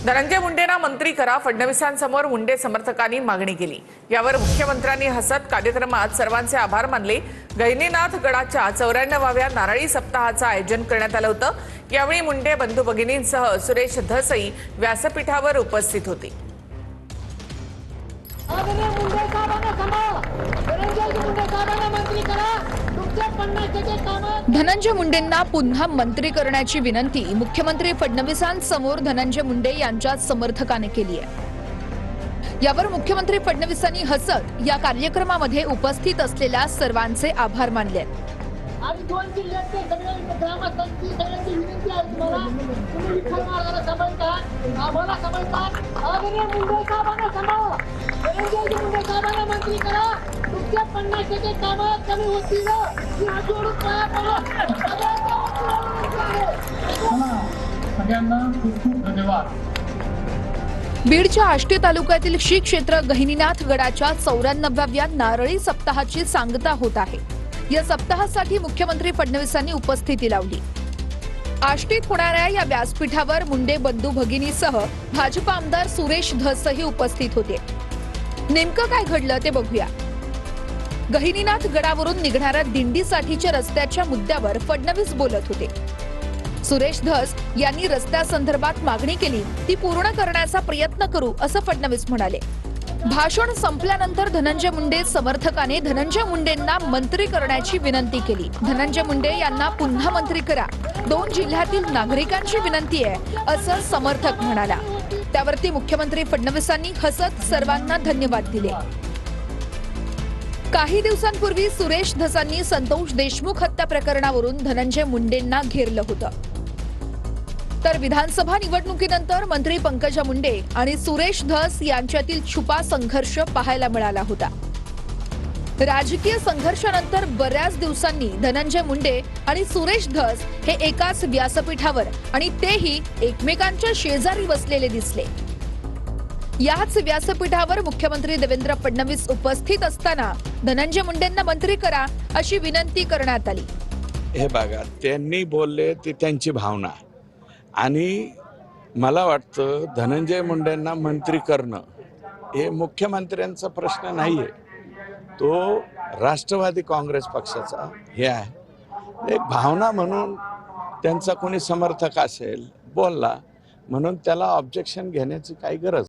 धनंजय मुंडेंना मंत्री करा, फडणवीसांसमोर मुंडे समर्थकांनी मागणी केली। यावर मुख्यमंत्र्यांनी हसत कार्यक्रमात सर्वांचे आभार मानले। गहिनीनाथ गडाच्या 94व्या नारळी सप्ताहाचं आयोजन करण्यात आलं होतं। यावेळी मुंडे बंधू भगिनींसह सुरेश धसई व्यासपीठावर उपस्थित होते। धनंजय मुंडेंना पुन्हा मंत्री करण्याची विनंती मुख्यमंत्री फडणवीसांसमोर धनंजय मुंडे यांच्या समर्थकाने केली आहे। यावर मुख्यमंत्री फडणवीसांनी हसत या कार्यक्रमामध्ये उपस्थित असलेल्या सर्वांचे आभार मानले। आणि दोन जिल्ह्याचे सगळे ग्रामस्थांची सगळ्यांची विनंती आहे तुम्हाला, तुम्ही विठ्ठल महाराजाला समजतात, आम्हाला समजतात। आदरणीय मुंडे साहेबांना सांभाळा, धनंजय मुंडे साहेबांना मंत्री करा, तुमच्या 50% कामं कमी होतील। सगळ्यांना खूप खूप धन्यवाद। बीडच्या आष्टी तालुक्यातील श्री क्षेत्र गहिनीनाथ गडाच्या 94व्या नारळी सप्ताहाची सांगता होत आहे। या सप्ताहासाठी मुख्यमंत्री फडणवीसांनी उपस्थिती लावली। आष्टीत होणाऱ्या या व्यासपीठावर मुंडे बंधू भगिनीसह भाजप आमदार सुरेश धसही उपस्थित होते। नेमकं काय घडलं ते बघूया। गहिनीनाथ गडावरून निघणाऱ्या दिंडीसाठीच्या रस्त्याच्या मुद्द्यावर फडणवीस बोलत होते। सुरेश धस यांनी रस्त्यासंदर्भात मागणी केली, ती पूर्ण करण्याचा प्रयत्न करू असं फडणवीस म्हणाले। भाषण संपल्यानंतर धनंजय मुंडे समर्थकाने धनंजय मुंडेंना मंत्री करण्याची विनंती केली। धनंजय मुंडे यांना पुन्हा मंत्री करा, 2 जिल्ह्यातील नागरिकांची विनंती आहे असं समर्थक म्हणाला। त्यावरती मुख्यमंत्री फडणवीसांनी हसत सर्वांना धन्यवाद दिले। काही दिवसांपूर्वी सुरेश धसांनी संतोष देशमुख हत्या प्रकरणावरून धनंजय मुंडेंना घेरलं होतं। तर विधानसभा निवडणुकीनंतर मंत्री पंकजा मुंडे आणि सुरेश धस यांच्यातील छुपा संघर्ष पाहायला मिळाला होता। राजकीय संघर्षानंतर बऱ्याच दिवसांनी धनंजय मुंडे आणि सुरेश धस हे एकाच व्यासपीठावर आणि तेही एकमेकांच्या शेजारी बसलेले दिसले। याच व्यासपीठावर मुख्यमंत्री देवेंद्र फडणवीस उपस्थित असताना धनंजय मुंडेंना मंत्री करा अशी विनंती करण्यात आली। हे बघा, त्यांनी बोलले ती त्यांची भावना, आणि मला वाटतं धनंजय मुंडेंना मंत्री करणं हे मुख्यमंत्र्यांचा प्रश्न नाहीये, तो राष्ट्रवादी काँग्रेस पक्षाचा हे आहे। एक भावना म्हणून त्यांचा कोणी समर्थक असेल बोलला म्हणून त्याला ऑब्जेक्शन घेण्याची काही गरज